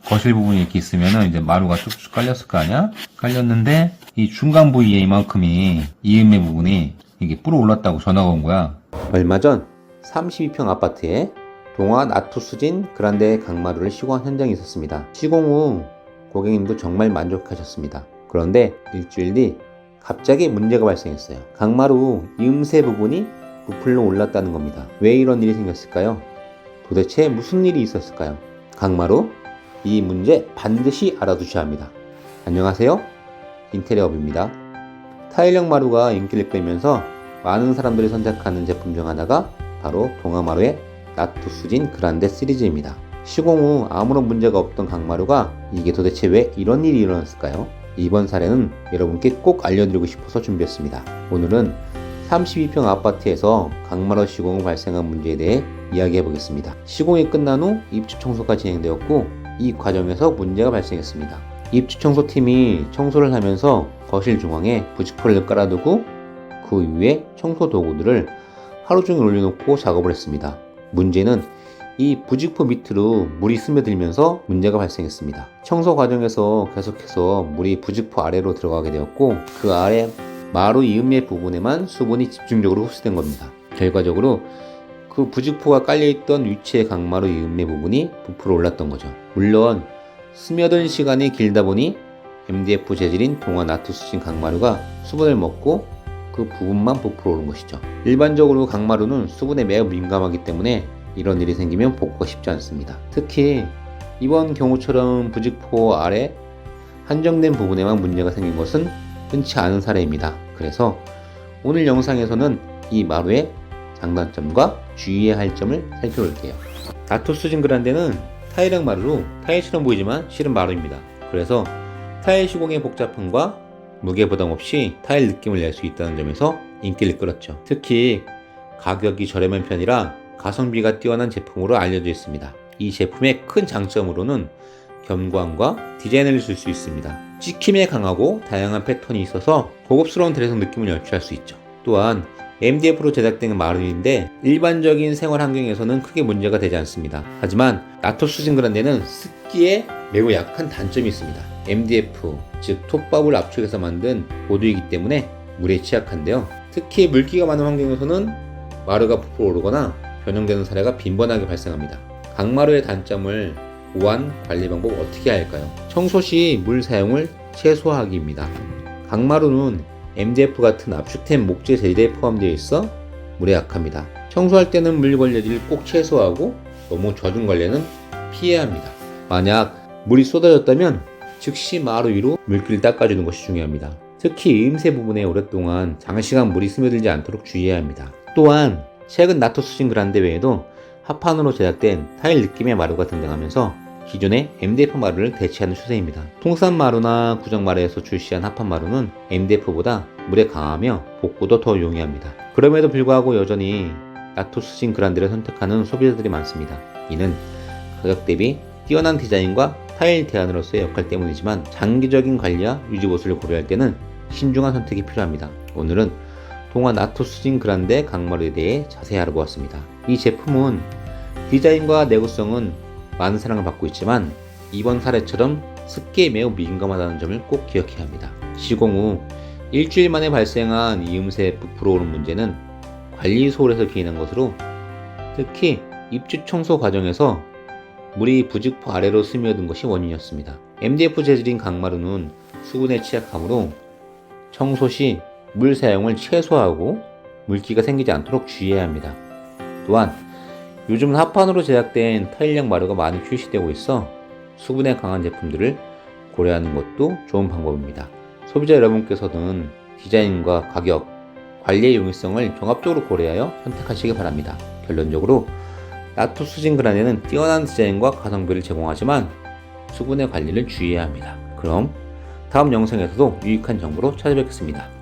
거실 부분이 이렇게 있으면은 이제 마루가 쭉쭉 깔렸을 거 아니야? 깔렸는데 이 중간 부위에 이만큼이 이음매 부분이 이게 불어 올랐다고 전화가 온 거야. 얼마 전 32평 아파트에 동아 나투스진 그란데 강마루를 시공한 현장이 있었습니다. 시공 후 고객님도 정말 만족하셨습니다. 그런데 일주일 뒤 갑자기 문제가 발생했어요. 강마루 이음새 부분이 부풀러 올랐다는 겁니다. 왜 이런 일이 생겼을까요? 도대체 무슨 일이 있었을까요? 강마루, 이 문제 반드시 알아두셔야 합니다. 안녕하세요, 인테리어업입니다. 타일형 마루가 인기를 끌면서 많은 사람들이 선택하는 제품 중 하나가 바로 동아마루의 나투스진 그란데 시리즈입니다. 시공 후 아무런 문제가 없던 강마루가 이게 도대체 왜 이런 일이 일어났을까요? 이번 사례는 여러분께 꼭 알려드리고 싶어서 준비했습니다. 오늘은 32평 아파트에서 강마루 시공 후 발생한 문제에 대해 이야기해 보겠습니다. 시공이 끝난 후 입주 청소가 진행되었고 이 과정에서 문제가 발생했습니다. 입주 청소팀이 청소를 하면서 거실 중앙에 부직포를 깔아두고 그 위에 청소 도구들을 하루 종일 올려놓고 작업을 했습니다. 문제는 이 부직포 밑으로 물이 스며들면서 문제가 발생했습니다. 청소 과정에서 계속해서 물이 부직포 아래로 들어가게 되었고 그 아래 마루 이음매 부분에만 수분이 집중적으로 흡수된 겁니다. 결과적으로 그 부직포가 깔려있던 위치의 강마루 이음매 부분이 부풀어 올랐던 거죠. 물론 스며든 시간이 길다 보니 MDF 재질인 동아 나투스진 강마루가 수분을 먹고 그 부분만 부풀어 오른 것이죠. 일반적으로 강마루는 수분에 매우 민감하기 때문에 이런 일이 생기면 복구가 쉽지 않습니다. 특히 이번 경우처럼 부직포 아래 한정된 부분에만 문제가 생긴 것은 흔치 않은 사례입니다. 그래서 오늘 영상에서는 이 마루의 장단점과 주의해야 할 점을 살펴볼게요. 나투스진 그란데는 타일형 마루로 타일처럼 보이지만 실은 마루입니다. 그래서 타일 시공의 복잡함과 무게 부담 없이 타일 느낌을 낼 수 있다는 점에서 인기를 끌었죠. 특히 가격이 저렴한 편이라 가성비가 뛰어난 제품으로 알려져 있습니다. 이 제품의 큰 장점으로는 견고함과 디자인을 줄 수 있습니다. 찍힘에 강하고 다양한 패턴이 있어서 고급스러운 드레싱 느낌을 연출할 수 있죠. 또한 MDF로 제작된 마루인데 일반적인 생활 환경에서는 크게 문제가 되지 않습니다. 하지만 나투스진 그란데는 습기에 매우 약한 단점이 있습니다. MDF, 즉 톱밥을 압축해서 만든 보드이기 때문에 물에 취약한데요. 특히 물기가 많은 환경에서는 마루가 부풀어 오르거나 변형되는 사례가 빈번하게 발생합니다. 강마루의 단점을 보완, 관리 방법 어떻게 할까요? 청소 시 물 사용을 최소화하기입니다. 강마루는 MDF 같은 압축된 목재 재질에 포함되어 있어 물에 약합니다. 청소할 때는 물 관리를 꼭 최소화하고 너무 젖은 관리는 피해야 합니다. 만약 물이 쏟아졌다면 즉시 마루 위로 물기를 닦아주는 것이 중요합니다. 특히 이음새 부분에 오랫동안 장시간 물이 스며들지 않도록 주의해야 합니다. 또한 최근 나투스진 그란데 외에도 합판으로 제작된 타일 느낌의 마루가 등장하면서 기존의 MDF 마루를 대체하는 추세입니다. 통산 마루나 구정 마루에서 출시한 합판 마루는 MDF보다 물에 강하며 복구도 더 용이합니다. 그럼에도 불구하고 여전히 나투스진 그란데를 선택하는 소비자들이 많습니다. 이는 가격 대비 뛰어난 디자인과 타일 대안으로서의 역할 때문이지만 장기적인 관리와 유지 보수를 고려할 때는 신중한 선택이 필요합니다. 오늘은 동아 나투스진 그란데 강마루에 대해 자세히 알아보았습니다. 이 제품은 디자인과 내구성은 많은 사랑을 받고 있지만 이번 사례처럼 습기에 매우 민감하다는 점을 꼭 기억해야 합니다. 시공 후 일주일 만에 발생한 이음새 부풀어 오른 문제는 관리 소홀에서 기인한 것으로 특히 입주 청소 과정에서 물이 부직포 아래로 스며든 것이 원인이었습니다. MDF 재질인 강마루는 수분에 취약하므로 청소 시 물 사용을 최소화하고 물기가 생기지 않도록 주의해야 합니다. 또한 요즘은 합판으로 제작된 타일형 마루가 많이 출시되고 있어 수분에 강한 제품들을 고려하는 것도 좋은 방법입니다. 소비자 여러분께서는 디자인과 가격, 관리의 용이성을 종합적으로 고려하여 선택하시기 바랍니다. 결론적으로 나투스진 그란데는 뛰어난 디자인과 가성비를 제공하지만 수분의 관리를 주의해야 합니다. 그럼 다음 영상에서도 유익한 정보로 찾아뵙겠습니다.